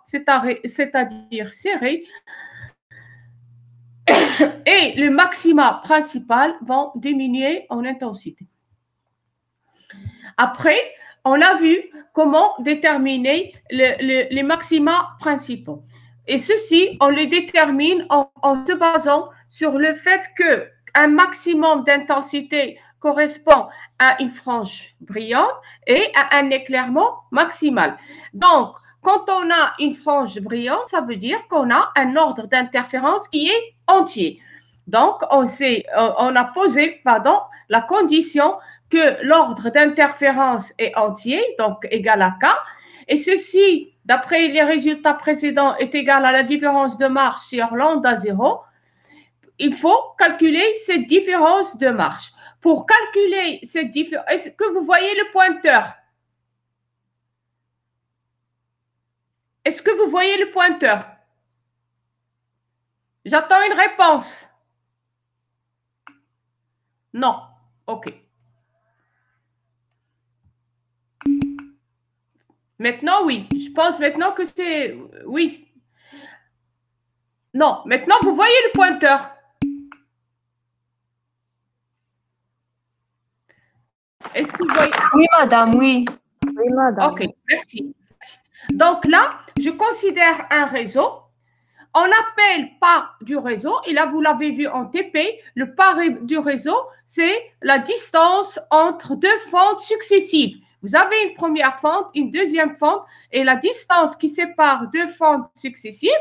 c'est-à-dire serré, et le maxima principal vont diminuer en intensité. Après, on a vu comment déterminer les maxima principaux. Et ceci, on les détermine en se basant sur le fait qu'un maximum d'intensité correspond à une frange brillante et à un éclairement maximal. Donc, quand on a une frange brillante, ça veut dire qu'on a un ordre d'interférence qui est entier. Donc, on a posé la condition que l'ordre d'interférence est entier, donc égal à K, et ceci, d'après les résultats précédents, est égal à la différence de marche sur lambda 0. Il faut calculer cette différence de marche. Pour calculer cette différence, est-ce que vous voyez le pointeur? Est-ce que vous voyez le pointeur? J'attends une réponse. Non. OK. Maintenant, oui. Je pense maintenant que c'est… Oui. Non. Maintenant, vous voyez le pointeur. Est-ce que vous voyez? Oui, madame, oui. Oui, madame. OK, merci. Donc là, je considère un réseau. On n'appelle pas du réseau, et là, vous l'avez vu en TP, le pas du réseau, c'est la distance entre deux fentes successives. Vous avez une première fente, une deuxième fente, et la distance qui sépare deux fentes successives,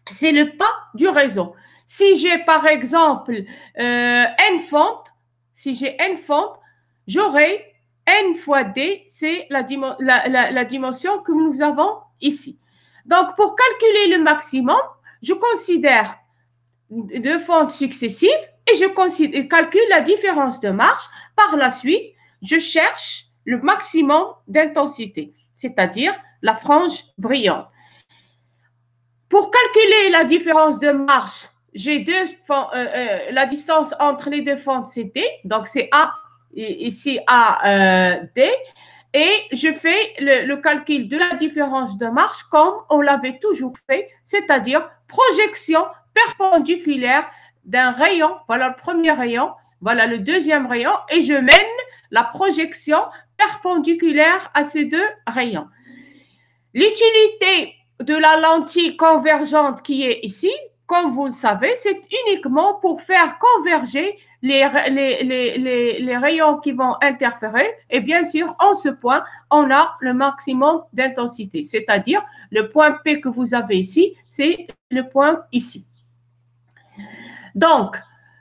c'est le pas du réseau. Si j'ai par exemple n fentes, j'aurai n fois d, c'est la dimension que nous avons ici. Donc, pour calculer le maximum, je considère deux fentes successives et je calcule la différence de marche. Par la suite, je cherche le maximum d'intensité, c'est-à-dire la frange brillante. Pour calculer la différence de marche, j'ai la distance entre les deux fentes, c'est d, donc c'est A, ici A, D. Et je fais le calcul de la différence de marche comme on l'avait toujours fait, c'est-à-dire projection perpendiculaire d'un rayon. Voilà le premier rayon, voilà le deuxième rayon, et je mène la projection perpendiculaire à ces deux rayons. L'utilité de la lentille convergente qui est ici, comme vous le savez, c'est uniquement pour faire converger les rayons qui vont interférer, et bien sûr, en ce point, on a le maximum d'intensité, c'est-à-dire le point P que vous avez ici, c'est le point ici. Donc,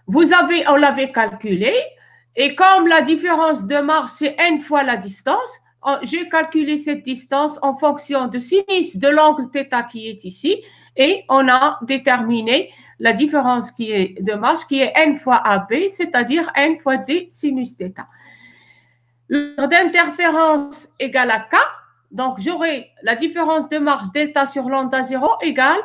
on l'avait calculé, et comme la différence de marche, c'est n fois la distance, j'ai calculé cette distance en fonction de sinus de l'angle θ qui est ici, et on a déterminé la différence qui est de marche, qui est n fois AB, c'est-à-dire n fois d sinus θ. L'ordre d'interférence égale à K, donc j'aurai la différence de marche delta sur lambda 0 égale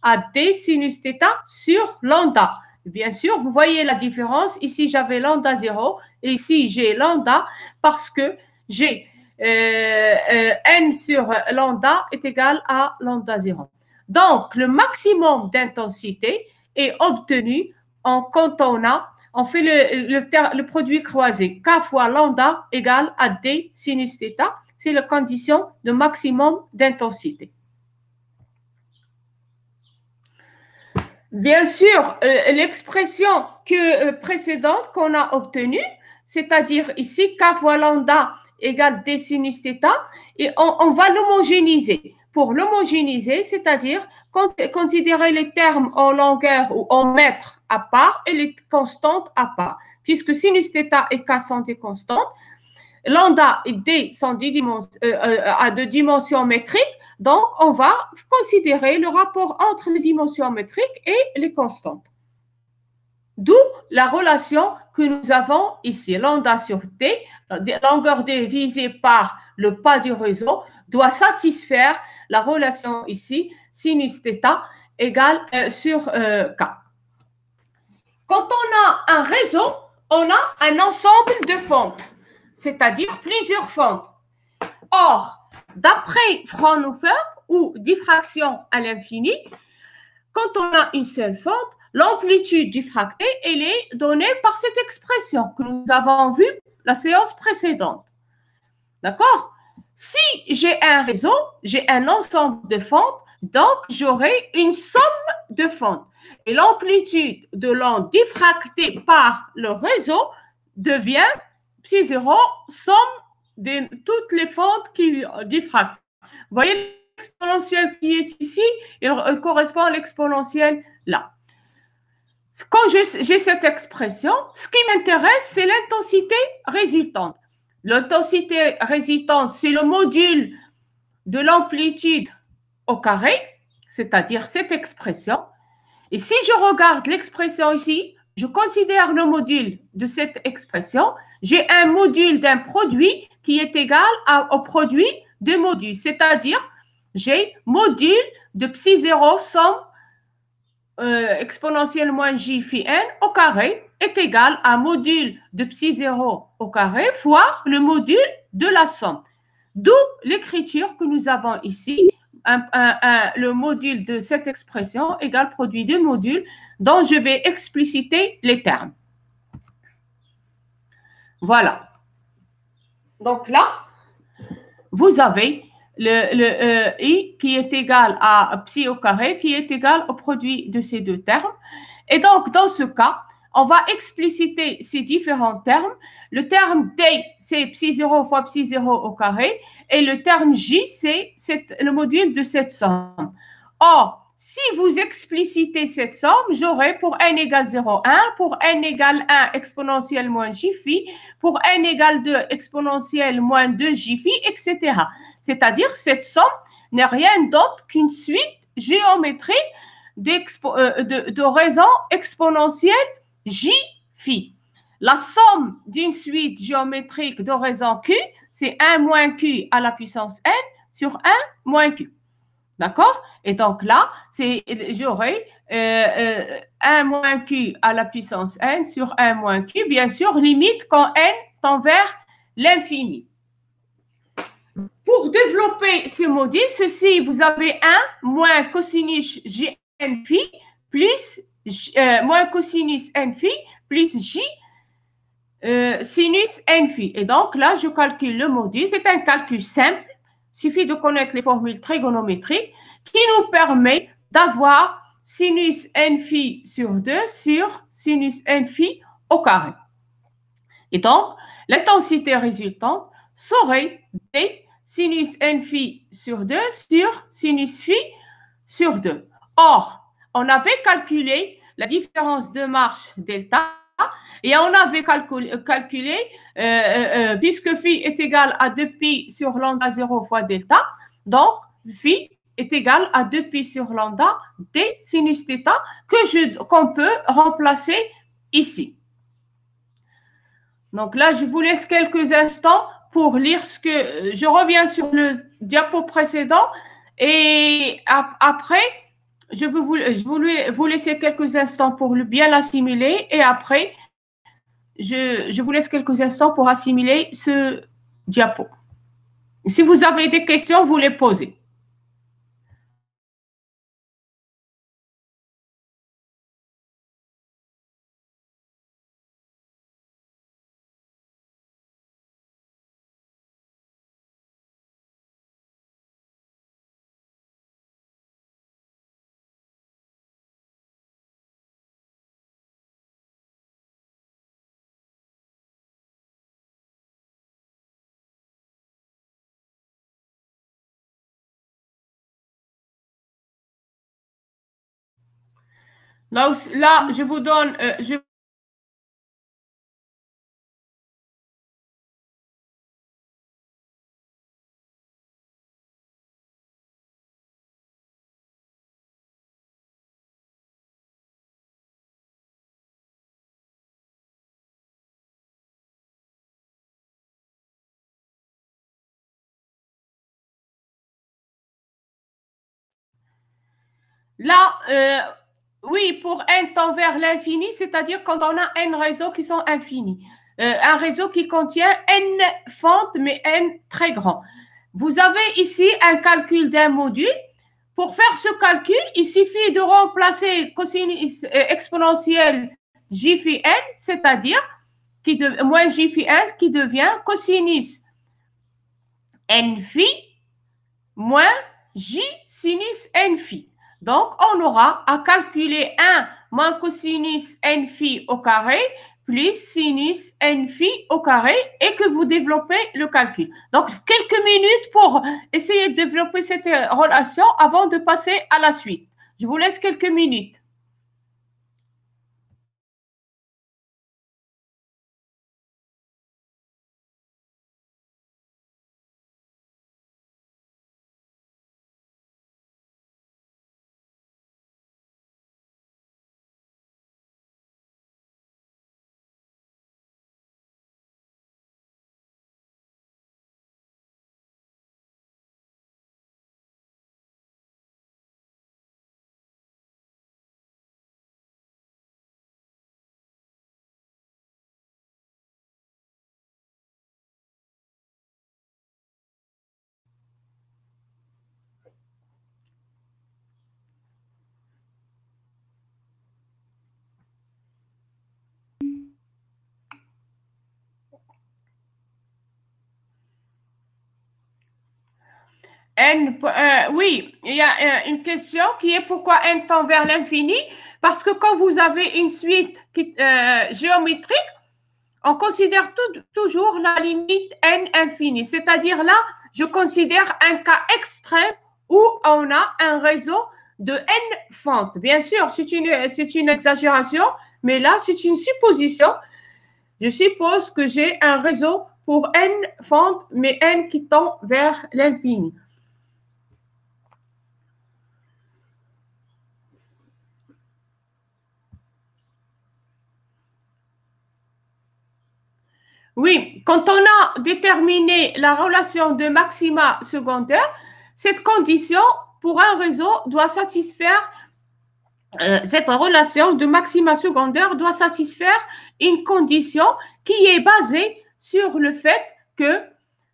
à d sinus θ sur lambda. Bien sûr, vous voyez la différence. Ici, j'avais lambda 0 et ici, j'ai lambda parce que j'ai n sur lambda est égal à lambda 0. Donc, le maximum d'intensité est obtenu quand on fait le produit croisé. K fois lambda égale à d sinus θ. C'est la condition de maximum d'intensité. Bien sûr, l'expression précédente qu'on a obtenue, c'est-à-dire ici, K fois lambda égale d sinus θ, et on va l'homogénéiser. Pour l'homogénéiser, c'est-à-dire considérer les termes en longueur ou en mètres à part et les constantes à part. Puisque sinus θ et K sont des constantes, lambda et d sont à deux dimensions métriques, donc on va considérer le rapport entre les dimensions métriques et les constantes. D'où la relation que nous avons ici. Lambda sur d, longueur d divisée par le pas du réseau, doit satisfaire la relation ici, sinus θ égale sur K. Quand on a un réseau, on a un ensemble de fentes, c'est-à-dire plusieurs fentes. Or, d'après Fraunhofer, ou diffraction à l'infini, quand on a une seule fente, l'amplitude diffractée, elle est donnée par cette expression que nous avons vue la séance précédente. D'accord? Si j'ai un réseau, j'ai un ensemble de fentes, donc j'aurai une somme de fentes. Et l'amplitude de l'onde diffractée par le réseau devient ψ0, somme de toutes les fentes qui diffractent. Vous voyez l'exponentielle qui est ici, il correspond à l'exponentielle là. Quand j'ai cette expression, ce qui m'intéresse, c'est l'intensité résultante. L'intensité résultante, c'est le module de l'amplitude au carré, c'est-à-dire cette expression. Et si je regarde l'expression ici, je considère le module de cette expression. J'ai un module d'un produit qui est égal au produit de modules, c'est-à-dire j'ai module de ψ0 somme exponentielle moins j phi n au carré est égal à module de ψ0 au carré fois le module de la somme. D'où l'écriture que nous avons ici, le module de cette expression égale produit de modules dont je vais expliciter les termes. Voilà. Donc là, vous avez le I qui est égal à psi au carré, qui est égal au produit de ces deux termes. Et donc, dans ce cas, on va expliciter ces différents termes. Le terme D, c'est ψ0 fois ψ0 au carré. Et le terme J, c'est le module de cette somme. Or, si vous explicitez cette somme, j'aurai pour n égale 0, 1, pour n égale 1 exponentielle moins j phi, pour n égale 2 exponentielle moins 2 j phi, etc. C'est-à-dire, cette somme n'est rien d'autre qu'une suite géométrique de raisons exponentielles j phi. La somme d'une suite géométrique de raisons q, c'est 1 moins q à la puissance n sur 1 moins q. D'accord? Et donc là, j'aurai 1 moins q à la puissance n sur 1 moins q, bien sûr, limite quand n tend vers l'infini. Pour développer ce module, ceci, vous avez 1 moins cosinus gn phi plus moins cosinus n phi plus j sinus n phi. Et donc là, je calcule le module. C'est un calcul simple. Il suffit de connaître les formules trigonométriques qui nous permet d'avoir sinus n phi sur 2 sur sinus n phi au carré. Et donc, l'intensité résultante serait D sinus n phi sur 2 sur sinus phi sur 2. Or, on avait calculé la différence de marche delta et on avait calculé, puisque phi est égal à 2pi sur lambda 0 fois delta, donc phi est égal à 2pi sur lambda d sinus θ qu'on peut remplacer ici. Donc là, je vous laisse quelques instants pour lire ce que… Je reviens sur le diapo précédent et après, je voulais vous laisser quelques instants pour bien l'assimiler et après, je vous laisse quelques instants pour assimiler ce diapo. Si vous avez des questions, vous les posez. Là, je vous donne… Là, oui, pour n tend vers l'infini, c'est-à-dire quand on a n réseaux qui sont infinis. Un réseau qui contient n fentes, mais n très grand. vous avez ici un calcul d'un module. Pour faire ce calcul, il suffit de remplacer cosinus exponentiel j phi n, c'est-à-dire moins j phi n qui devient cosinus n phi moins j sinus n phi. Donc, on aura à calculer 1 moins cosinus n phi au carré plus sinus n phi au carré et que vous développez le calcul. Donc, quelques minutes pour essayer de développer cette relation avant de passer à la suite. Je vous laisse quelques minutes. Oui, il y a une question qui est pourquoi n tend vers l'infini? Parce que quand vous avez une suite géométrique, on considère toujours la limite n infinie. C'est-à-dire là, je considère un cas extrême où on a un réseau de n fentes. Bien sûr, c'est une exagération, mais là, c'est une supposition. Je suppose que j'ai un réseau pour n fentes, mais n qui tend vers l'infini. Oui, quand on a déterminé la relation de maxima secondaire, cette condition pour un réseau doit satisfaire, cette relation de maxima secondaire doit satisfaire une condition qui est basée sur le fait que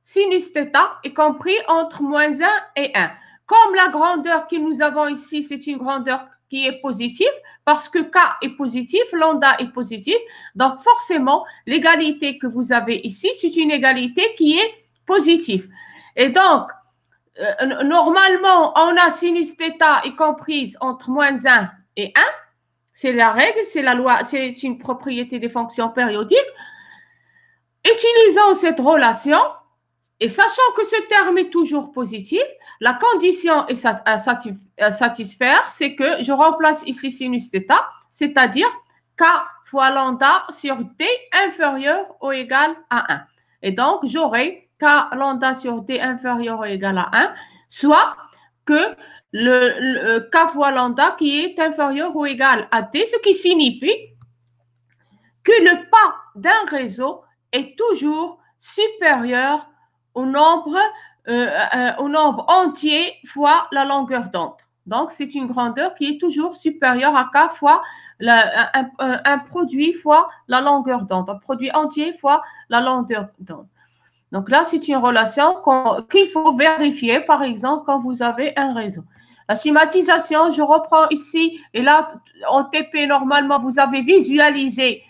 sinus θ est compris entre moins 1 et 1. Comme la grandeur que nous avons ici, c'est une grandeur qui est positive, parce que K est positif, lambda est positif. Donc, forcément, l'égalité que vous avez ici, c'est une égalité qui est positive. Et donc, normalement, on a sinus θ est comprise entre moins 1 et 1. C'est la règle, c'est la loi, c'est une propriété des fonctions périodiques. Utilisons cette relation et sachant que ce terme est toujours positif, la condition à satisfaire, c'est que je remplace ici sinus θ, c'est-à-dire K fois lambda sur D inférieur ou égal à 1. Et donc, j'aurai K lambda sur D inférieur ou égal à 1, soit que le K fois lambda qui est inférieur ou égal à D, ce qui signifie que le pas d'un réseau est toujours supérieur au nombre entier fois la longueur d'onde. Donc, c'est une grandeur qui est toujours supérieure à K fois un produit fois la longueur d'onde, un produit entier fois la longueur d'onde. Donc là, c'est une relation qu'il faut vérifier, par exemple, quand vous avez un réseau. La schématisation, je reprends ici, et là, en TP, normalement, vous avez visualisé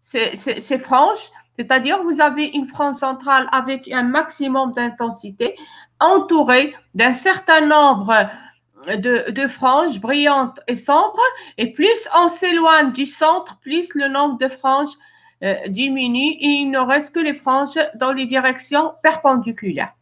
ces franges, c'est-à-dire vous avez une frange centrale avec un maximum d'intensité entourée d'un certain nombre de franges brillantes et sombres, et plus on s'éloigne du centre, plus le nombre de franges diminue et il ne reste que les franges dans les directions perpendiculaires.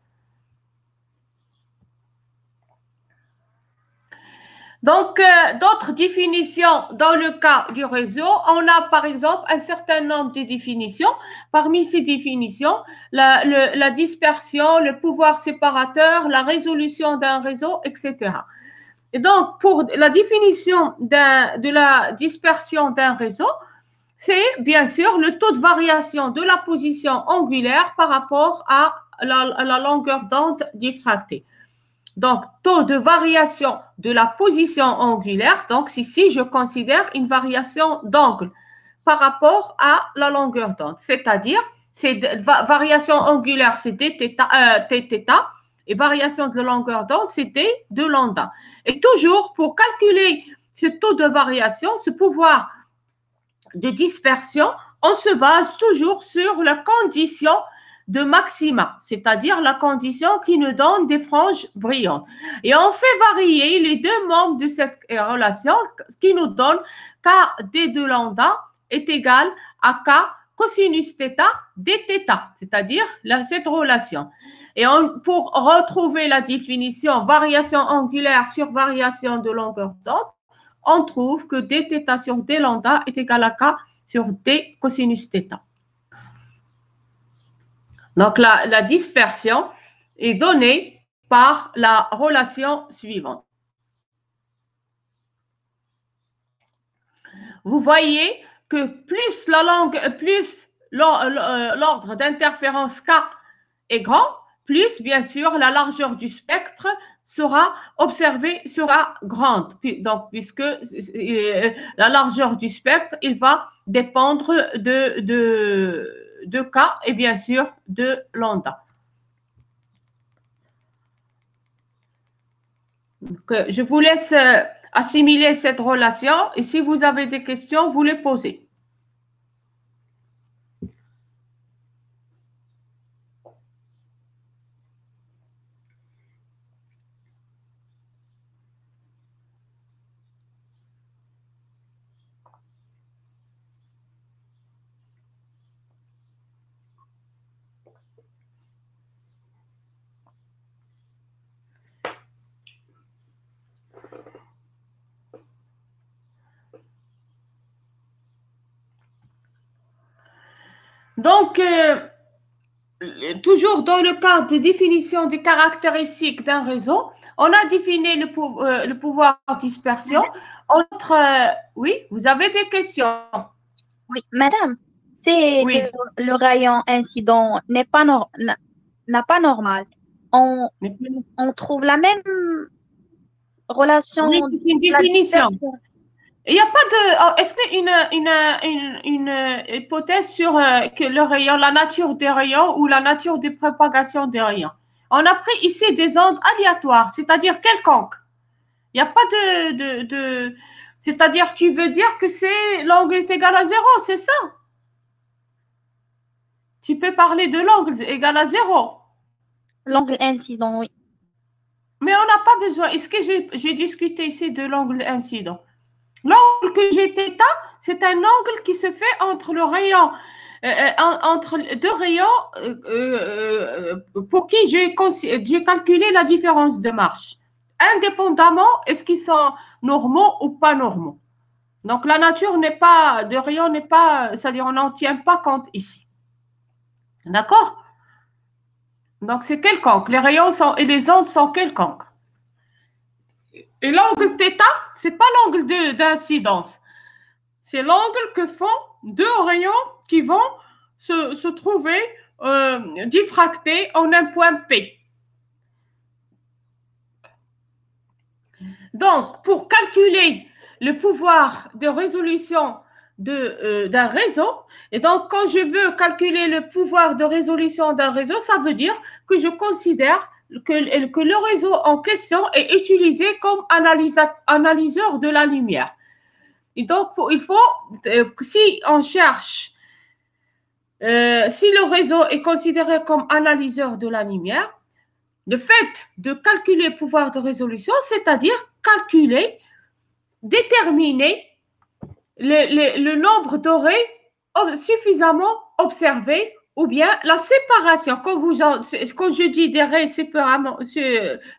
Donc, d'autres définitions dans le cas du réseau, on a par exemple un certain nombre de définitions. Parmi ces définitions, la dispersion, le pouvoir séparateur, la résolution d'un réseau, etc. Et donc, pour la définition de la dispersion d'un réseau, c'est bien sûr le taux de variation de la position angulaire par rapport à la longueur d'onde diffractée. Donc, taux de variation de la position angulaire, donc ici, je considère une variation d'angle par rapport à la longueur d'onde, c'est-à-dire, variation angulaire, c'est Tθ, et et variation de longueur d'onde, c'était de lambda. Et toujours, pour calculer ce taux de variation, ce pouvoir de dispersion, on se base toujours sur la condition de maxima, c'est-à-dire la condition qui nous donne des franges brillantes. Et on fait varier les deux membres de cette relation, ce qui nous donne KD de lambda est égal à K cosinus θ dθ, c'est-à-dire cette relation. Et pour retrouver la définition variation angulaire sur variation de longueur d'onde, on trouve que dθ sur d lambda est égal à K sur d cosinus θ. Donc, la dispersion est donnée par la relation suivante. Vous voyez que plus l'ordre d'interférence K est grand, plus, bien sûr, la largeur du spectre sera grande. Donc, puisque la largeur du spectre, il va dépendre de K et bien sûr de lambda. Donc, je vous laisse assimiler cette relation et si vous avez des questions, vous les posez. Donc, toujours dans le cadre de définition des caractéristiques d'un réseau, on a défini le pouvoir de dispersion entre… oui, vous avez des questions? Oui, madame, c'est Oui. le rayon incident n'a pas normal. On trouve la même relation. Oui, c'est une définition. Il n'y a pas de… Est-ce qu'il y a une hypothèse sur que le rayon, la nature des rayons ou la nature de propagation des rayons? On a pris ici des ondes aléatoires, c'est-à-dire quelconques. Il n'y a pas de… C'est-à-dire, tu veux dire que l'angle est égal à 0, c'est ça? Tu peux parler de l'angle égal à 0. L'angle incident, oui. Mais on n'a pas besoin. Est-ce que j'ai discuté ici de l'angle incident? L'angle que j'ai θ, c'est un angle qui se fait entre le rayon, entre deux rayons pour qui j'ai calculé la différence de marche. Indépendamment, est-ce qu'ils sont normaux ou pas normaux? Donc, la nature de rayon n'est pas, c'est-à-dire on n'en tient pas compte ici. D'accord? Donc, c'est quelconque. Les rayons et les ondes sont quelconques. Et l'angle θ, ce n'est pas l'angle d'incidence. C'est l'angle que font deux rayons qui vont se trouver diffractés en un point P. Donc, pour calculer le pouvoir de résolution d'un réseau, et donc quand je veux calculer le pouvoir de résolution d'un réseau, ça veut dire que je considère que le réseau en question est utilisé comme analyseur de la lumière. Et donc, il faut, si on cherche, si le réseau est considéré comme analyseur de la lumière, le fait de calculer le pouvoir de résolution, c'est-à-dire calculer, déterminer le nombre d'oreilles suffisamment observées ou bien la séparation. Quand je dis des raies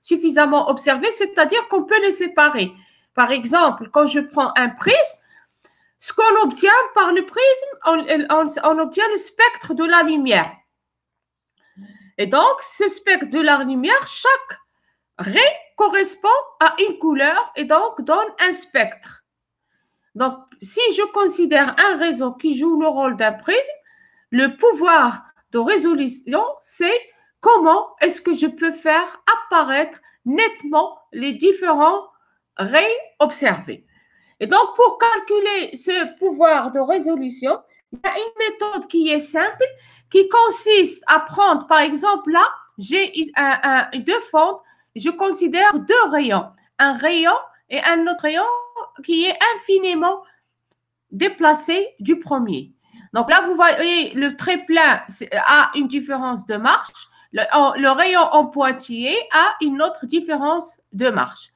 suffisamment observées, c'est-à-dire qu'on peut les séparer. Par exemple, quand je prends un prisme, ce qu'on obtient par le prisme, on obtient le spectre de la lumière. Et donc, ce spectre de la lumière, chaque raie correspond à une couleur et donc donne un spectre. Donc, si je considère un réseau qui joue le rôle d'un prisme, le pouvoir de résolution, c'est comment est-ce que je peux faire apparaître nettement les différents raies observées. Et donc, pour calculer ce pouvoir de résolution, il y a une méthode qui est simple, qui consiste à prendre, par exemple, là, j'ai deux fentes, je considère deux rayons. Un rayon et un autre rayon qui est infiniment déplacé du premier. Donc là, vous voyez, le trait plein a une différence de marche. Le rayon en pointillé a une autre différence de marche.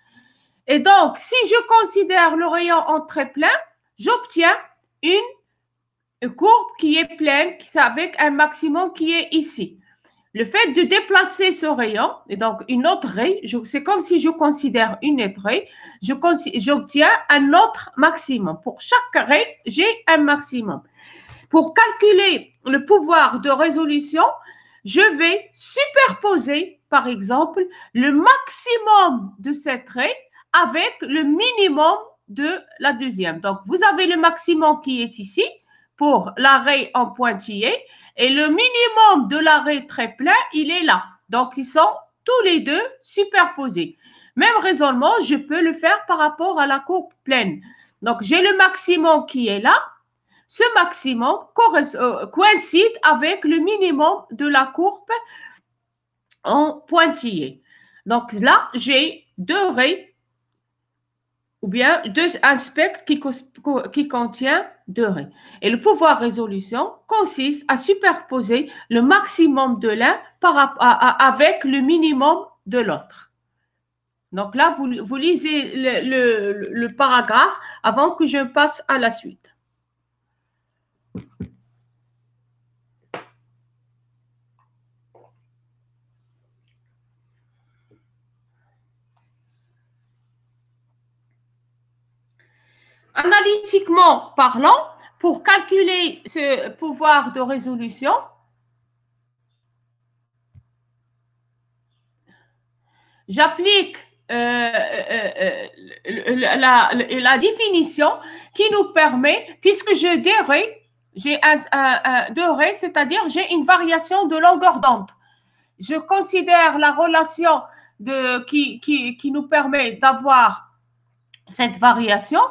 Et donc, si je considère le rayon en trait plein, j'obtiens une courbe qui est pleine, avec un maximum qui est ici. Le fait de déplacer ce rayon, et donc une autre raie, c'est comme si je considère une autre raie, j'obtiens un autre maximum. Pour chaque raie, j'ai un maximum. Pour calculer le pouvoir de résolution, je vais superposer, par exemple, le maximum de cette raie avec le minimum de la deuxième. Donc, vous avez le maximum qui est ici pour la raie en pointillé et le minimum de la raie très plein, il est là. Donc, ils sont tous les deux superposés. Même raisonnement, je peux le faire par rapport à la courbe pleine. Donc, j'ai le maximum qui est là. Ce maximum coïncide avec le minimum de la courbe en pointillé. Donc là, j'ai deux raies ou bien un spectre qui contient deux raies. Et le pouvoir résolution consiste à superposer le maximum de l'un avec le minimum de l'autre. Donc là, vous lisez le paragraphe avant que je passe à la suite. Analytiquement parlant, pour calculer ce pouvoir de résolution, j'applique la définition qui nous permet, puisque j'ai deux raies, deux raies, c'est-à-dire j'ai une variation de longueur d'onde. Je considère la relation qui nous permet d'avoir cette variation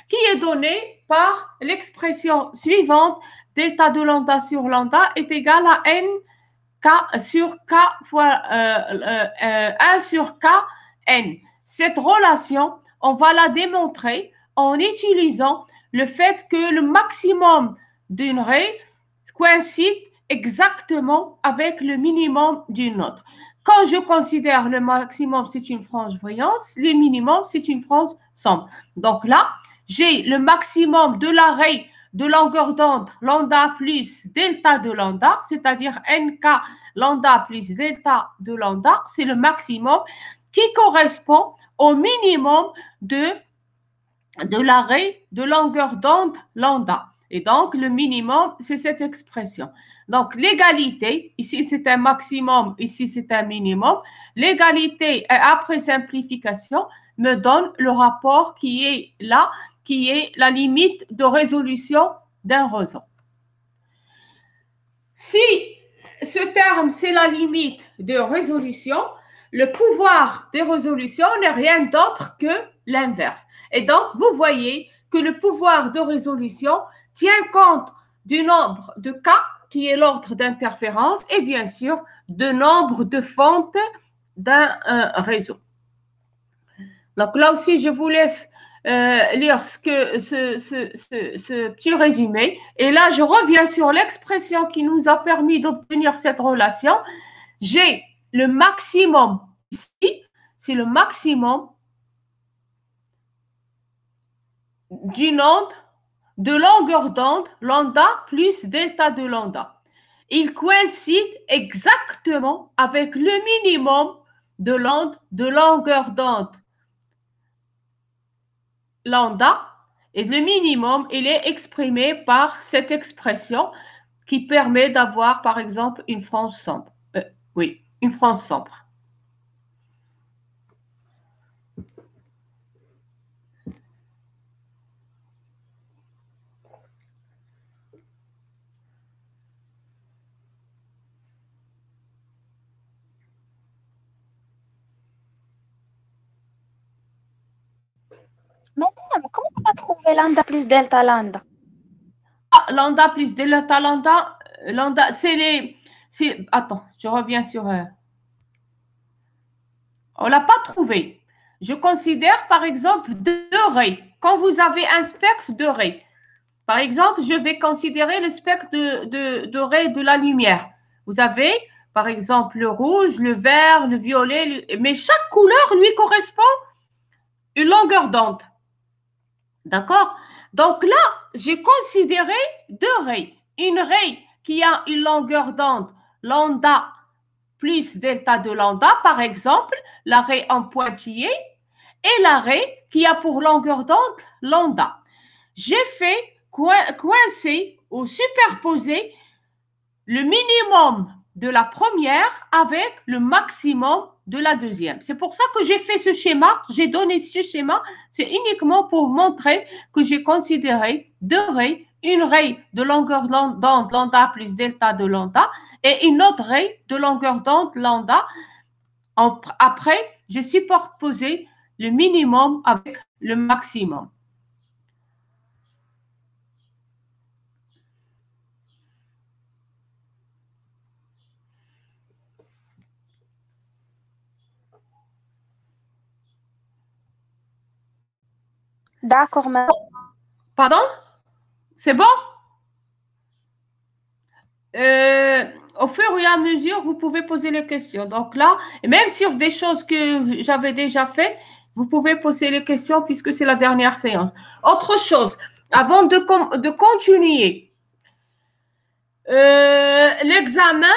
qui est donnée par l'expression suivante, delta de lambda sur lambda est égal à n K sur K fois 1 sur K n. Cette relation, on va la démontrer en utilisant le fait que le maximum d'une raie coïncide exactement avec le minimum d'une autre. Quand je considère le maximum, c'est une frange brillante, le minimum, c'est une frange sombre. Donc là, j'ai le maximum de la raie de longueur d'onde lambda plus delta de lambda, c'est-à-dire nk lambda plus delta de lambda, c'est le maximum qui correspond au minimum de la raie de longueur d'onde lambda. Et donc, le minimum, c'est cette expression. Donc, l'égalité, ici, c'est un maximum, ici, c'est un minimum. L'égalité, après simplification, me donne le rapport qui est là, qui est la limite de résolution d'un réseau. Si ce terme, c'est la limite de résolution, le pouvoir de résolution n'est rien d'autre que l'inverse. Et donc, vous voyez que le pouvoir de résolution tient compte du nombre de cas, qui est l'ordre d'interférence, et bien sûr, du nombre de fentes d'un réseau. Donc là aussi, je vous laisse lire ce petit résumé. Et là, je reviens sur l'expression qui nous a permis d'obtenir cette relation. J'ai le maximum ici, c'est le maximum d'une onde de longueur d'onde, lambda plus delta de lambda. Il coïncide exactement avec le minimum de l'onde de longueur d'onde lambda, et le minimum, il est exprimé par cette expression qui permet d'avoir, par exemple, une frange sombre. Oui, une frange sombre. Madame, comment on a trouvé lambda plus delta lambda? Lambda plus delta lambda, c'est les... Attends, je reviens sur... On ne l'a pas trouvé. Je considère, par exemple, deux rays. Quand vous avez un spectre de rays, par exemple, je vais considérer le spectre de rays de la lumière. Vous avez, par exemple, le rouge, le vert, le violet, mais chaque couleur lui correspond une longueur d'onde. D'accord? Donc là, j'ai considéré deux rays. Une ray qui a une longueur d'onde, lambda plus delta de lambda, par exemple, la ray en pointillé, et la ray qui a pour longueur d'onde lambda. J'ai fait coincer ou superposer le minimum de la première avec le maximum de la deuxième. C'est pour ça que j'ai fait ce schéma, j'ai donné ce schéma, c'est uniquement pour montrer que j'ai considéré deux rays, une ray de longueur d'onde lambda plus delta de lambda et une autre ray de longueur d'onde lambda. Après, j'ai superposé le minimum avec le maximum. D'accord, madame. Pardon? C'est bon? Au fur et à mesure, vous pouvez poser les questions. Donc là, même sur des choses que j'avais déjà fait, vous pouvez poser les questions puisque c'est la dernière séance. Autre chose, avant de continuer, l'examen,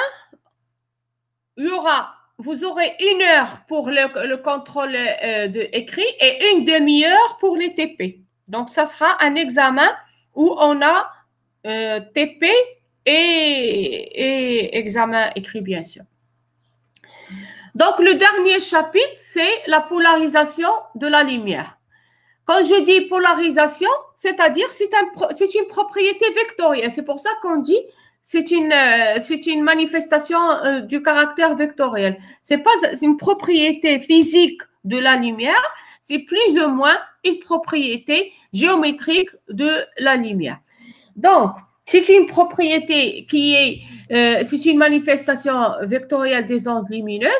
vous aurez 1 heure pour le contrôle de écrit et 1 demi-heure pour les TP. Donc, ça sera un examen où on a TP et examen écrit, bien sûr. Donc, le dernier chapitre, c'est la polarisation de la lumière. Quand je dis polarisation, c'est-à-dire c'est une propriété vectorielle. C'est pour ça qu'on dit c'est une manifestation du caractère vectoriel. C'est pas une propriété physique de la lumière, c'est plus ou moins une propriété géométrique de la lumière. Donc, c'est une propriété qui est, c'est une manifestation vectorielle des ondes lumineuses.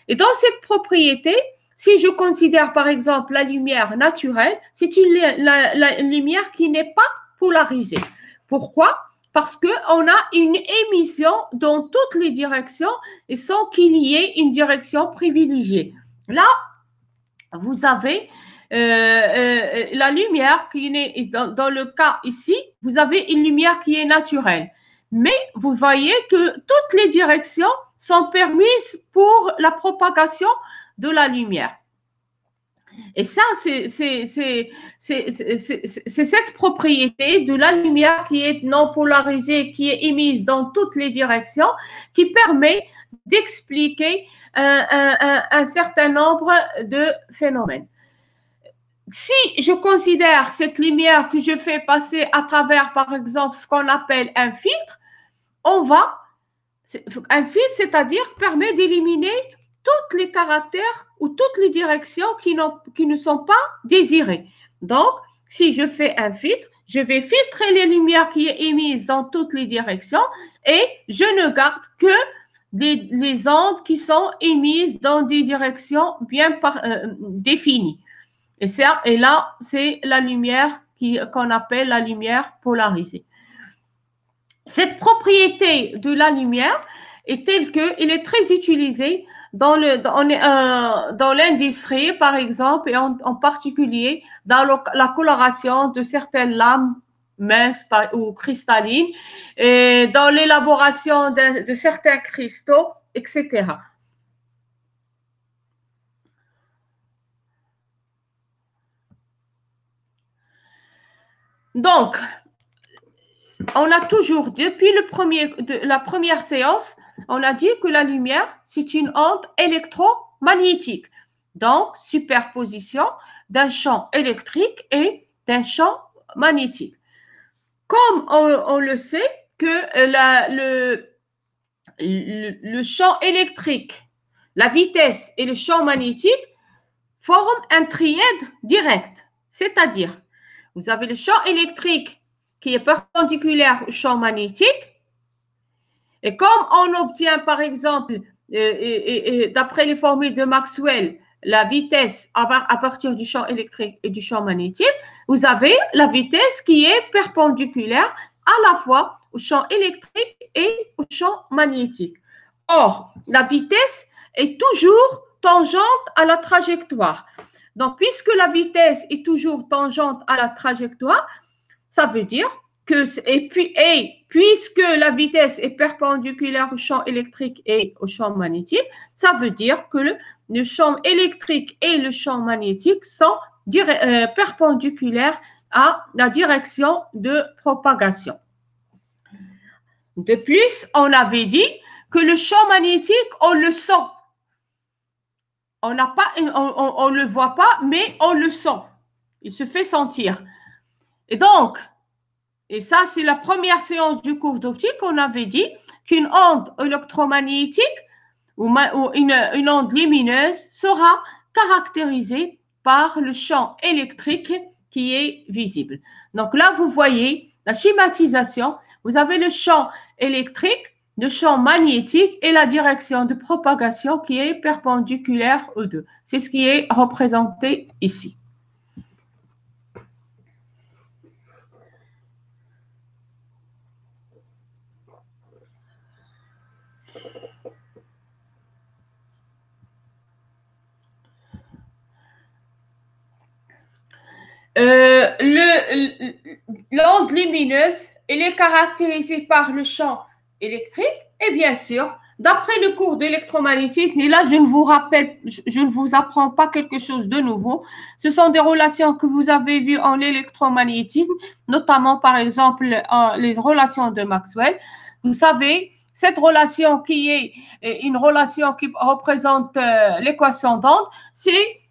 Et dans cette propriété, si je considère par exemple la lumière naturelle, c'est la lumière qui n'est pas polarisée. Pourquoi? Parce qu'on a une émission dans toutes les directions et sans qu'il y ait une direction privilégiée. Là, vous avez la lumière qui est dans le cas ici, vous avez une lumière qui est naturelle. Mais vous voyez que toutes les directions sont permises pour la propagation de la lumière. Et ça, c'est cette propriété de la lumière qui est non polarisée, qui est émise dans toutes les directions, qui permet d'expliquer un certain nombre de phénomènes. Si je considère cette lumière que je fais passer à travers, par exemple, ce qu'on appelle un filtre, un filtre, c'est-à-dire permet d'éliminer tous les caractères ou toutes les directions qui ne sont pas désirées. Donc, si je fais un filtre, je vais filtrer les lumières qui sont émises dans toutes les directions et je ne garde que les ondes qui sont émises dans des directions bien définies. Et là, c'est la lumière qu'on appelle la lumière polarisée. Cette propriété de la lumière est telle qu'elle est très utilisée dans l'industrie, par exemple, et en particulier dans la coloration de certaines lames minces ou cristallines, et dans l'élaboration de certains cristaux, etc. Donc, on a toujours, depuis la première séance, on a dit que la lumière, c'est une onde électromagnétique. Donc, superposition d'un champ électrique et d'un champ magnétique. Comme on le sait que le champ électrique, la vitesse et le champ magnétique forment un trièdre direct. C'est-à-dire, vous avez le champ électrique qui est perpendiculaire au champ magnétique. Et comme on obtient, par exemple, d'après les formules de Maxwell, la vitesse à partir du champ électrique et du champ magnétique, vous avez la vitesse qui est perpendiculaire à la fois au champ électrique et au champ magnétique. Or, la vitesse est toujours tangente à la trajectoire. Donc, puisque la vitesse est toujours tangente à la trajectoire, ça veut dire que, puisque la vitesse est perpendiculaire au champ électrique et au champ magnétique, ça veut dire que le champ électrique et le champ magnétique sont perpendiculaires à la direction de propagation. De plus, on avait dit que le champ magnétique, on le sent. On ne le voit pas, mais on le sent. Il se fait sentir. Et donc, et ça, c'est la première séance du cours d'optique, on avait dit qu'une onde électromagnétique ou une onde lumineuse sera caractérisée par le champ électrique qui est visible. Donc là, vous voyez la schématisation. Vous avez le champ électrique, le champ magnétique et la direction de propagation qui est perpendiculaire aux deux. C'est ce qui est représenté ici. L'onde lumineuse, elle est caractérisée par le champ électrique et bien sûr, d'après le cours d'électromagnétisme, et là je ne vous apprends pas quelque chose de nouveau, ce sont des relations que vous avez vues en électromagnétisme, notamment par exemple les relations de Maxwell. Vous savez, cette relation qui est une relation qui représente l'équation d'onde, c'est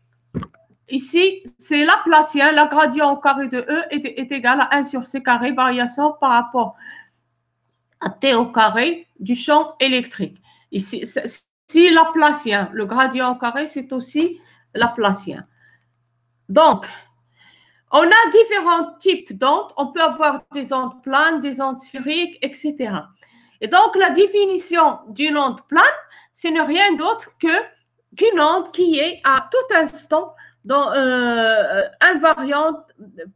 ici, c'est laplacien, la gradient au carré de E est égal à 1 sur C carré, variation par rapport à T au carré du champ électrique. Ici, si laplacien, le gradient au carré, c'est aussi laplacien. Donc, on a différents types d'ondes. On peut avoir des ondes planes, des ondes sphériques, etc. Et donc, la définition d'une onde plane, ce n'est rien d'autre qu'une onde qui est à tout instant invariante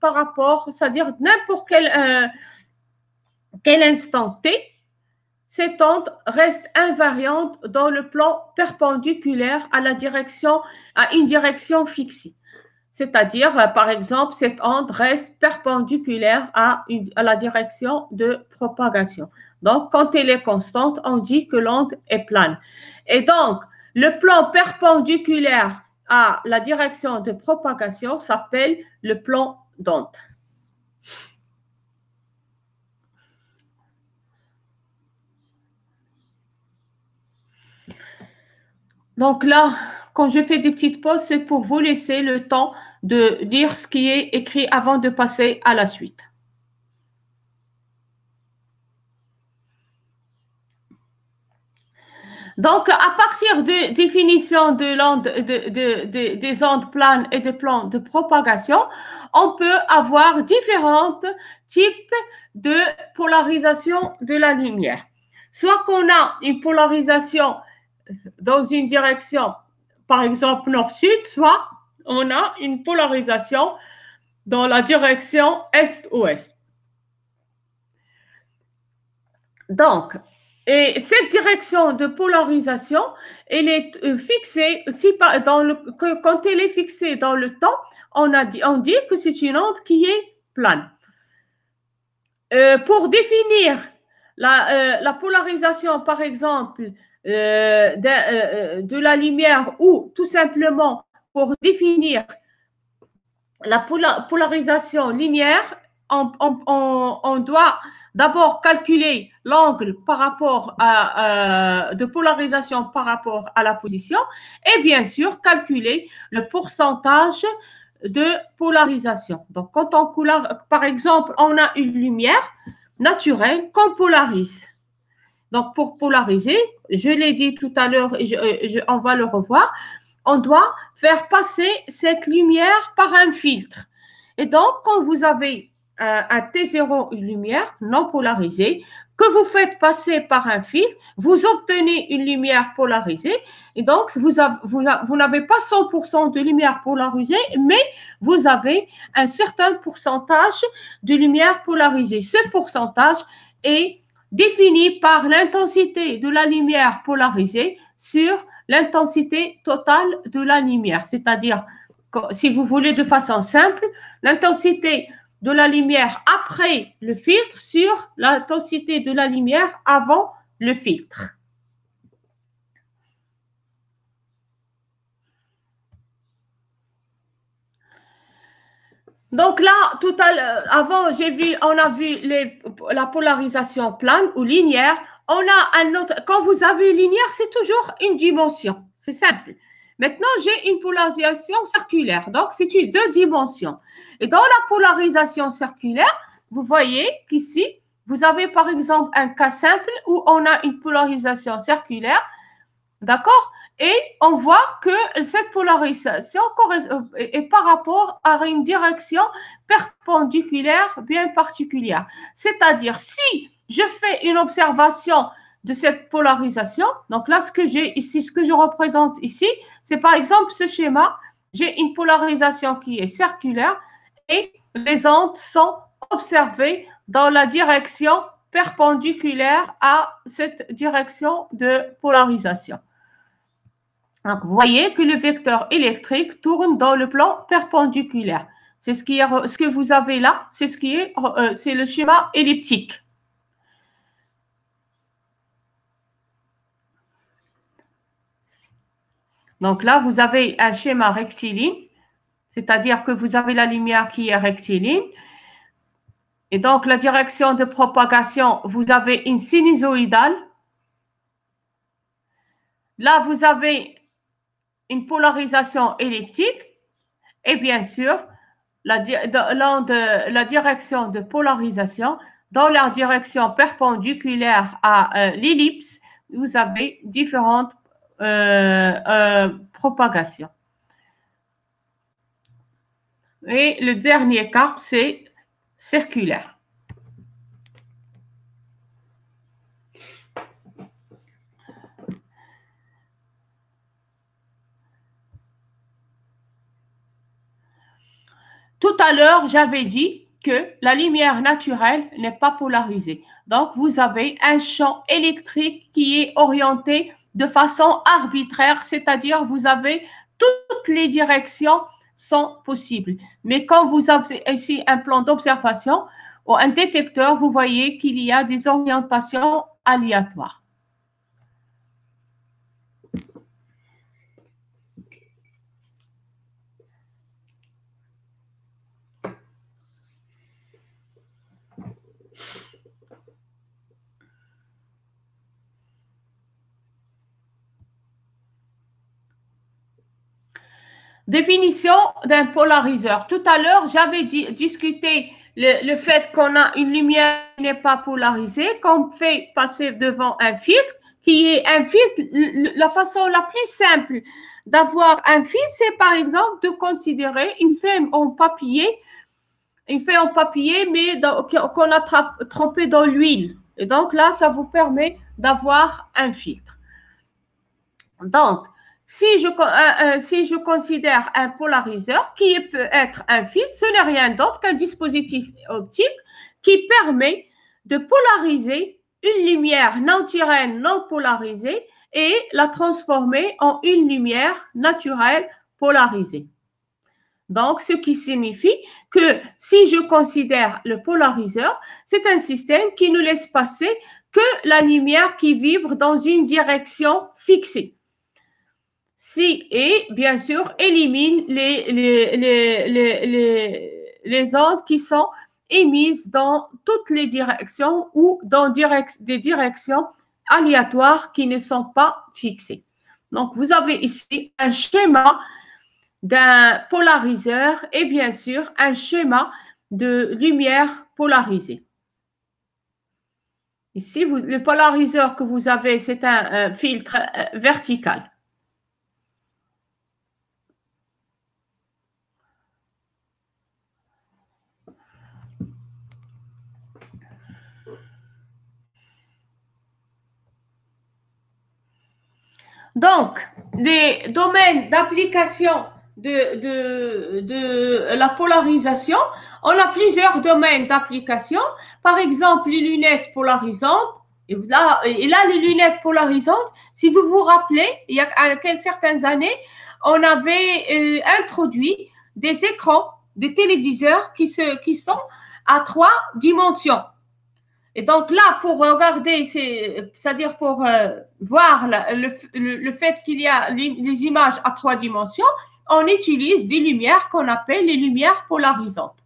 par rapport, c'est-à-dire n'importe quel instant T, cette onde reste invariante dans le plan perpendiculaire à une direction fixée. C'est-à-dire, par exemple, cette onde reste perpendiculaire à la direction de propagation. Donc, quand elle est constante, on dit que l'onde est plane. Et donc, le plan perpendiculaire à la direction de propagation s'appelle le plan d'onde. Donc là, quand je fais des petites pauses, c'est pour vous laisser le temps de lire ce qui est écrit avant de passer à la suite. Donc, à partir de définition des ondes planes et de plans de propagation, on peut avoir différents types de polarisation de la lumière. Soit qu'on a une polarisation dans une direction, par exemple nord-sud, soit on a une polarisation dans la direction est-ouest. Donc, et cette direction de polarisation, elle est fixée, quand elle est fixée dans le temps, on dit que c'est une onde qui est plane. Pour définir la polarisation, par exemple, de la lumière ou tout simplement pour définir la polarisation linéaire, on doit d'abord calculer l'angle par rapport de polarisation par rapport à la position et bien sûr calculer le pourcentage de polarisation. Donc, quand par exemple, on a une lumière naturelle qu'on polarise. Donc, pour polariser, je l'ai dit tout à l'heure et on va le revoir, on doit faire passer cette lumière par un filtre. Et donc, quand vous avez un T0, une lumière non polarisée, que vous faites passer par un filtre, vous obtenez une lumière polarisée. Et donc, vous n'avez pas 100% de lumière polarisée, mais vous avez un certain pourcentage de lumière polarisée. Ce pourcentage est défini par l'intensité de la lumière polarisée sur l'intensité totale de la lumière. C'est-à-dire, si vous voulez de façon simple, l'intensité de la lumière après le filtre sur l'intensité de la lumière avant le filtre. Donc là, tout à l'heure, avant, on a vu la polarisation plane ou linéaire. On a un autre, quand vous avez linéaire, c'est toujours une dimension. C'est simple. Maintenant, j'ai une polarisation circulaire. Donc, c'est deux dimensions. Et dans la polarisation circulaire, vous voyez qu'ici, vous avez par exemple un cas simple où on a une polarisation circulaire. D'accord? Et on voit que cette polarisation est par rapport à une direction perpendiculaire bien particulière. C'est-à-dire, si je fais une observation de cette polarisation, donc là, ce que j'ai ici, ce que je représente ici, c'est par exemple ce schéma. J'ai une polarisation qui est circulaire et les ondes sont observées dans la direction perpendiculaire à cette direction de polarisation. Donc, vous voyez que le vecteur électrique tourne dans le plan perpendiculaire. C'est ce que vous avez là, c'est c'est le schéma elliptique. Donc là, vous avez un schéma rectiligne, c'est-à-dire que vous avez la lumière qui est rectiligne. Et donc, la direction de propagation, vous avez une sinusoïdale. Là, vous avez une polarisation elliptique et bien sûr, la direction de polarisation, dans la direction perpendiculaire à l'ellipse, vous avez différentes propagations. Et le dernier cas, c'est circulaire. Tout à l'heure, j'avais dit que la lumière naturelle n'est pas polarisée. Donc, vous avez un champ électrique qui est orienté de façon arbitraire, c'est-à-dire vous avez toutes les directions sont possibles. Mais quand vous avez ici un plan d'observation ou un détecteur, vous voyez qu'il y a des orientations aléatoires. Définition d'un polariseur. Tout à l'heure, j'avais discuté le fait qu'on a une lumière qui n'est pas polarisée, qu'on fait passer devant un filtre, qui est un filtre. La façon la plus simple d'avoir un filtre, c'est par exemple de considérer une feuille en papier, mais qu'on a trempé dans l'huile. Et donc là, ça vous permet d'avoir un filtre. Donc, si je considère un polariseur qui peut être un filtre, ce n'est rien d'autre qu'un dispositif optique qui permet de polariser une lumière naturelle non polarisée et la transformer en une lumière naturelle polarisée. Donc, ce qui signifie que si je considère le polariseur, c'est un système qui ne laisse passer que la lumière qui vibre dans une direction fixée. Et bien sûr, élimine les ondes qui sont émises dans toutes les directions ou dans des directions aléatoires qui ne sont pas fixées. Donc, vous avez ici un schéma d'un polariseur et bien sûr un schéma de lumière polarisée. Ici, le polariseur que vous avez, c'est un filtre vertical. Donc, les domaines d'application de la polarisation, on a plusieurs domaines d'application. Par exemple, les lunettes polarisantes. Et là, les lunettes polarisantes, si vous vous rappelez, il y a certaines années, on avait introduit des écrans, des téléviseurs qui sont à 3 dimensions. Et donc là, pour regarder, c'est-à-dire pour voir le fait qu'il y a les images à 3 dimensions, on utilise des lumières qu'on appelle les lumières polarisantes.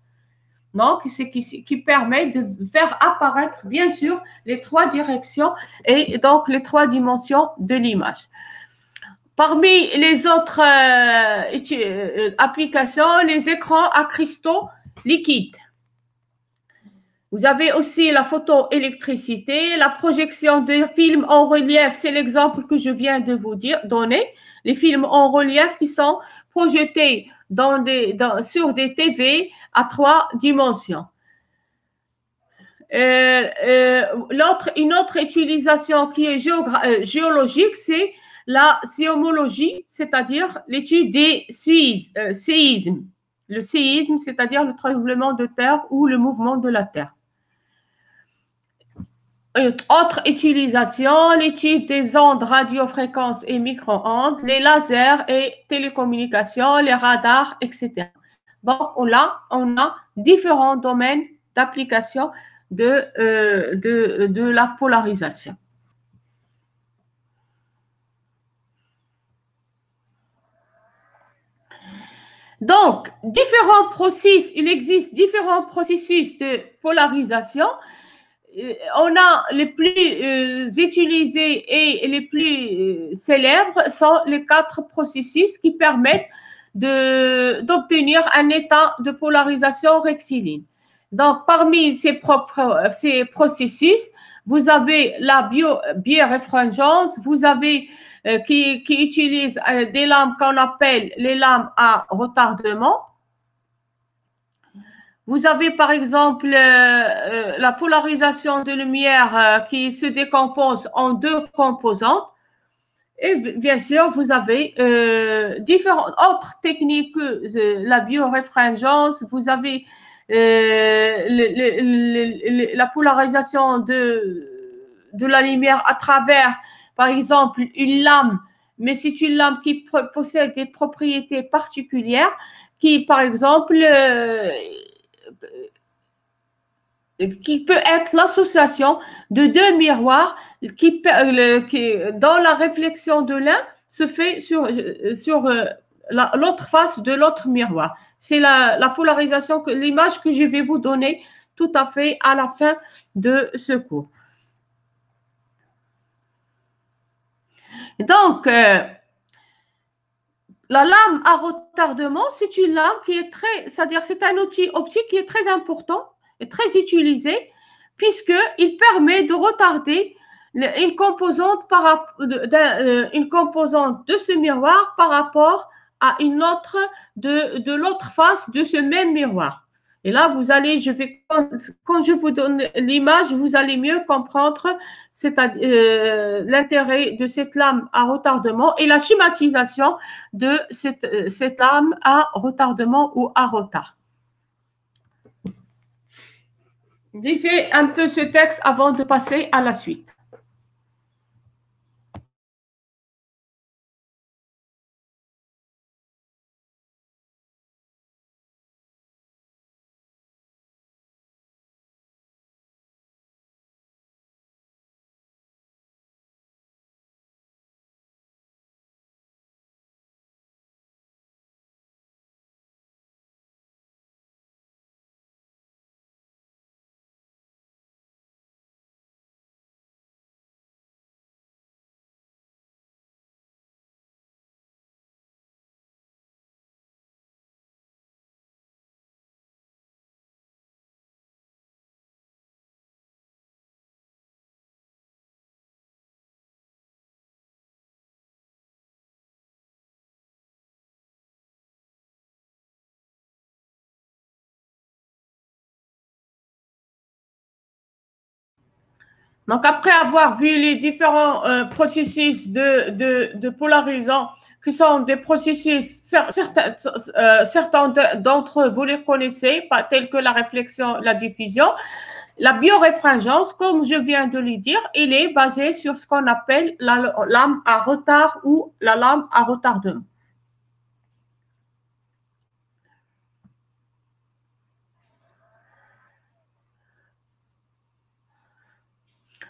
Donc, c'est qui permet de faire apparaître, bien sûr, les 3 directions et donc les 3 dimensions de l'image. Parmi les autres applications, les écrans à cristaux liquides. Vous avez aussi la photoélectricité, la projection de films en relief, c'est l'exemple que je viens de vous donner. Les films en relief qui sont projetés sur des TV à 3 dimensions. Une autre utilisation qui est géologique, c'est la séismologie, c'est-à-dire l'étude des séismes. Le séisme, c'est-à-dire le tremblement de terre ou le mouvement de la terre. Autre utilisation, l'étude des ondes, radiofréquences et micro-ondes, les lasers et télécommunications, les radars, etc. Donc, là, on a différents domaines d'application de la polarisation. Donc, il existe différents processus de polarisation. On a les plus utilisés et les plus célèbres sont les 4 processus qui permettent d'obtenir un état de polarisation rectiligne. Donc, parmi ces processus, vous avez la biréfringence, vous avez qui utilise des lames qu'on appelle les lames à retardement. Vous avez par exemple la polarisation de lumière qui se décompose en 2 composantes. Et bien sûr, vous avez différentes autres techniques que la bioréfringence. Vous avez la polarisation de la lumière à travers, par exemple, une lame, mais c'est une lame qui possède des propriétés particulières qui, par exemple, qui peut être l'association de 2 miroirs qui dans la réflexion de l'un se fait sur l'autre face de l'autre miroir. C'est la polarisation, l'image que je vais vous donner tout à fait à la fin de ce cours. Donc, la lame à retardement, c'est une lame qui est c'est-à-dire c'est un outil optique qui est très important et très utilisé puisqu'il permet de retarder une composante de ce miroir par rapport à une autre de l'autre face de ce même miroir. Et là, quand je vous donne l'image, vous allez mieux comprendre l'intérêt de cette lame à retardement et la schématisation de cette lame à retardement ou à retard. Lisez un peu ce texte avant de passer à la suite. Donc, après avoir vu les différents processus de polarisant, qui sont des processus, certains d'entre eux, vous les connaissez, pas tels que la réflexion, la diffusion. La bioréfringence, comme je viens de le dire, elle est basée sur ce qu'on appelle la lame à retard ou la lame à retardement.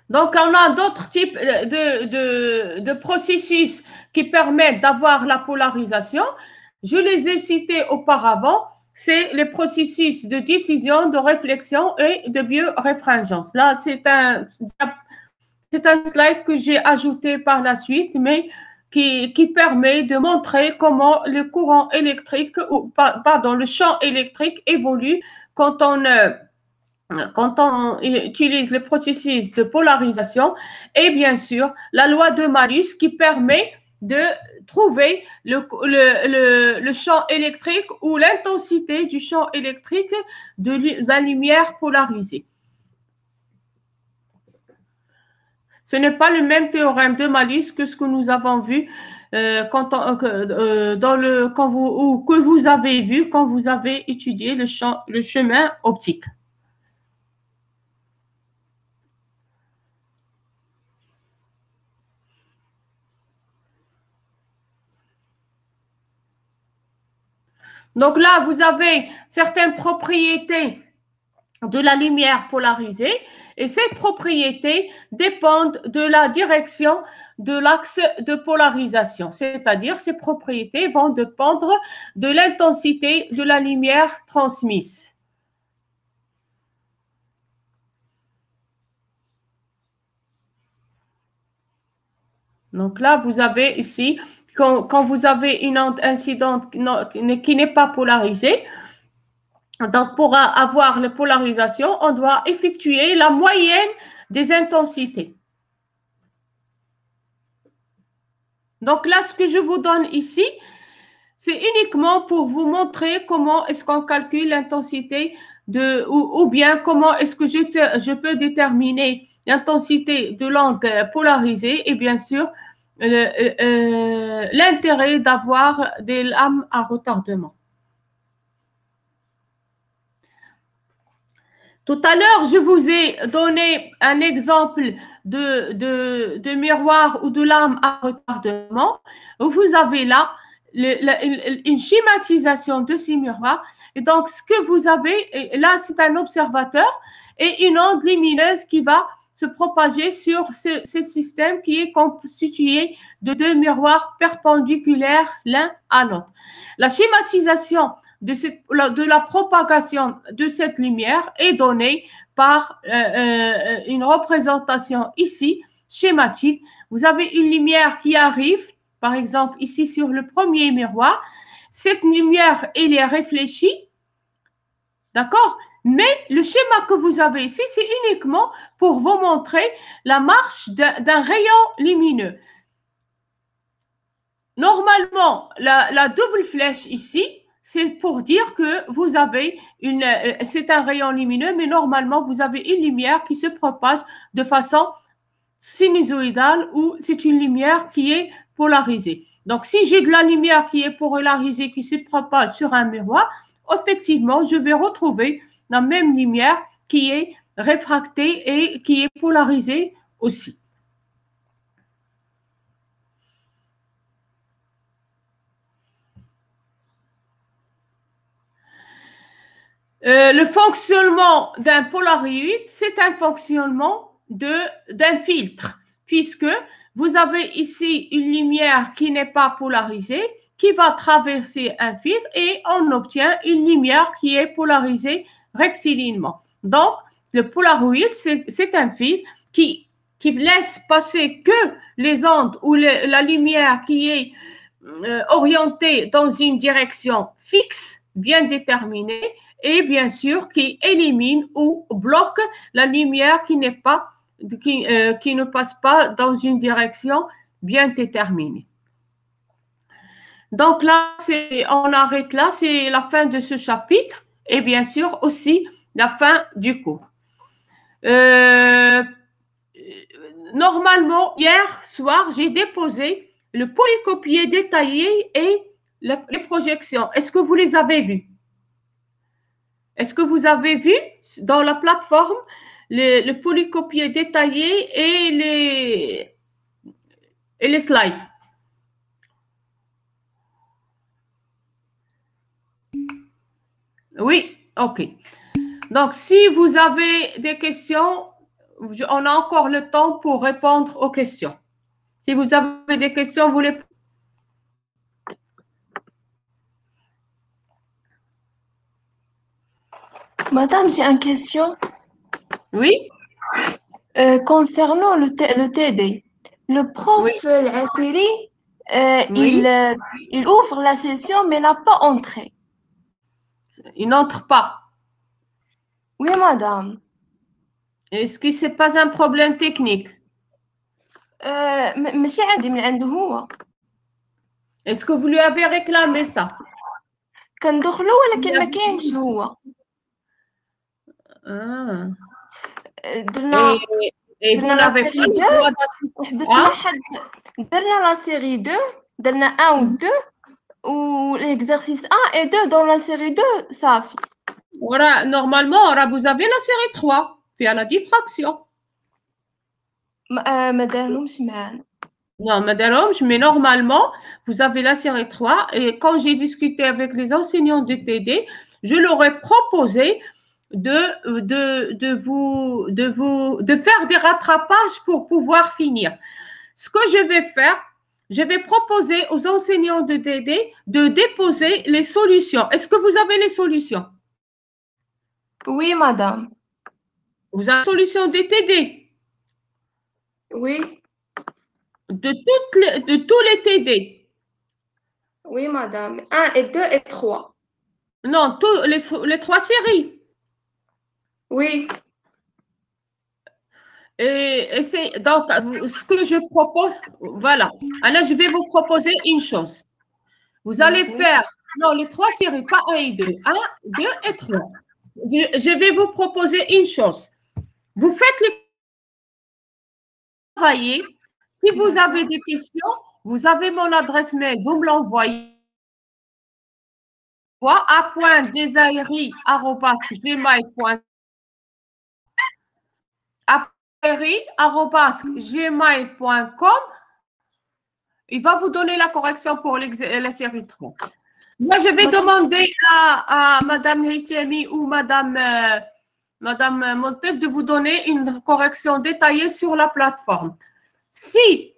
Donc, on a d'autres types de processus qui permettent d'avoir la polarisation. Je les ai cités auparavant. C'est les processus de diffusion, de réflexion et de bioréfringence. Là, c'est un slide que j'ai ajouté par la suite, mais qui permet de montrer comment le courant électrique, ou pardon, le champ électrique évolue quand on utilise le processus de polarisation et bien sûr la loi de Malus qui permet de trouver le champ électrique ou l'intensité du champ électrique de la lumière polarisée. Ce n'est pas le même théorème de Malus que ce que nous avons vu que vous avez vu quand vous avez étudié le chemin optique. Donc là, vous avez certaines propriétés de la lumière polarisée et ces propriétés dépendent de la direction de l'axe de polarisation, c'est-à-dire ces propriétés vont dépendre de l'intensité de la lumière transmise. Donc là, vous avez ici, quand vous avez une onde incidente qui n'est pas polarisée, donc pour avoir la polarisation, on doit effectuer la moyenne des intensités. Donc là, ce que je vous donne ici, c'est uniquement pour vous montrer comment est-ce qu'on calcule l'intensité ou bien comment est-ce que je peux déterminer l'intensité de l'onde polarisée et bien sûr l'intérêt d'avoir des lames à retardement. Tout à l'heure, je vous ai donné un exemple de miroir ou de lame à retardement. Vous avez là une schématisation de ces miroirs. Et donc, ce que vous avez, là, c'est un observateur et une onde lumineuse qui va se propager sur ce système qui est constitué de deux miroirs perpendiculaires l'un à l'autre. La schématisation de la propagation de cette lumière est donnée par une représentation ici, schématique. Vous avez une lumière qui arrive, par exemple ici sur le premier miroir. Cette lumière, elle est réfléchie, d'accord? Mais le schéma que vous avez ici, c'est uniquement pour vous montrer la marche d'un rayon lumineux. Normalement, la double flèche ici, c'est pour dire que vous avez c'est un rayon lumineux, mais normalement, vous avez une lumière qui se propage de façon sinusoïdale ou c'est une lumière qui est polarisée. Donc, si j'ai de la lumière qui est polarisée, qui se propage sur un miroir, effectivement, je vais retrouver la même lumière qui est réfractée et qui est polarisée aussi. Le fonctionnement d'un polaroïde, c'est un fonctionnement d'un filtre, puisque vous avez ici une lumière qui n'est pas polarisée, qui va traverser un filtre et on obtient une lumière qui est polarisée rectilinément. Donc, le polaroïde, c'est un filtre qui laisse passer que les ondes ou la lumière qui est orientée dans une direction fixe, bien déterminée, et bien sûr qui élimine ou bloque la lumière qui ne passe pas dans une direction bien déterminée. Donc là, on arrête là, c'est la fin de ce chapitre et bien sûr aussi la fin du cours. normalement, hier soir, j'ai déposé le polycopier détaillé et les projections. Est-ce que vous les avez vues? Est-ce que vous avez vu dans la plateforme le polycopier détaillé et les slides? Oui, ok. Donc, si vous avez des questions, on a encore le temps pour répondre aux questions. Si vous avez des questions, vous les... Madame, j'ai une question. Oui? Concernant le TD, le prof, Oui. Al-Asiri, Oui. il ouvre la session, mais n'a pas entré. Il n'entre pas. Oui, madame. Est-ce que ce n'est pas un problème technique? ماشي عندي من عنده هو. Est-ce que vous lui avez réclamé ça? كندخلو ولكن ما كاينش هو. Ah. درنا Et vous n'avez pas le droit وحبسنا حد درنا لا série 2 درنا 1 و 2 ou l'exercice 1 et 2 dans la série 2 صافي. Normalement, vous avez la série 3 puis à la diffraction. ما دارهمش معانا. Non, madame, mais normalement, vous avez la série 3 et quand j'ai discuté avec les enseignants de TD, je leur ai proposé de faire des rattrapages pour pouvoir finir. Ce que je vais faire, je vais proposer aux enseignants de TD de déposer les solutions. Est-ce que vous avez les solutions? Oui, madame. Vous avez les solutions de TD? Oui. De tous les TD? Oui, madame. 1 et 2 et 3. Non, les 3 séries. Oui. Et c'est donc ce que je propose, voilà. Alors, je vais vous proposer une chose. Vous allez faire, non, les 3 séries, pas 1 et 2. 1, 2 et 3. Je vais vous proposer une chose. Vous faites les travailler. Si vous avez des questions, vous avez mon adresse mail, vous me l'envoyez. a.desairi@gmail.com gmail.com. Il va vous donner la correction pour la série 3. Moi, je vais demander à Madame Hitemi ou Madame Montef de vous donner une correction détaillée sur la plateforme. Si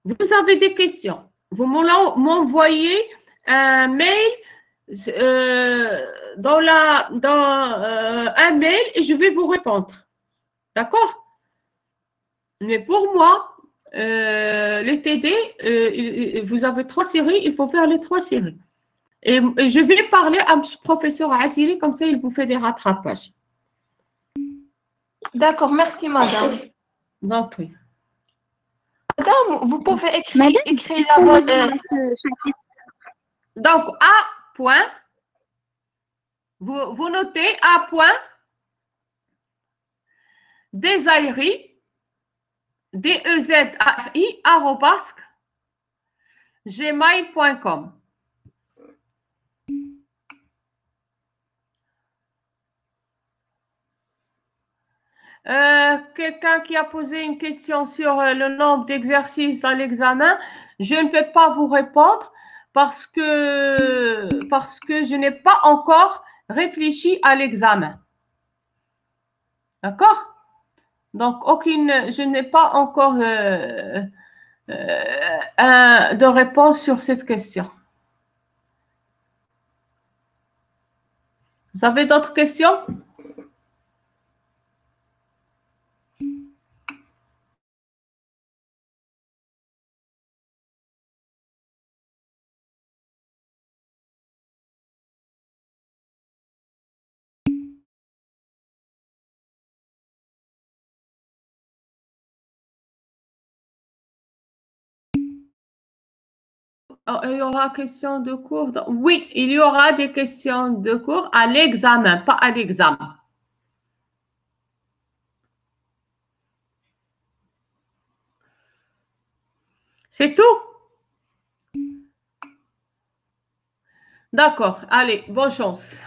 vous avez des questions, vous m'envoyez un mail un mail et je vais vous répondre. D'accord? Mais pour moi, les TD, vous avez 3 séries, il faut faire les 3 séries. Et je vais parler à M. professeur Assiri, comme ça il vous fait des rattrapages. D'accord, merci madame. Donc, oui. Madame, vous pouvez écrire la bonne. Donc, A point, vous notez A point, Desairi, DEZAI, @gmail.com. Quelqu'un qui a posé une question sur le nombre d'exercices à l'examen, je ne peux pas vous répondre parce que je n'ai pas encore réfléchi à l'examen. D'accord? Donc, je n'ai pas encore de réponse sur cette question. Vous avez d'autres questions? Il y aura question de cours. Oui, il y aura des questions de cours à l'examen, pas à l'examen. C'est tout? D'accord. Allez, bonne chance.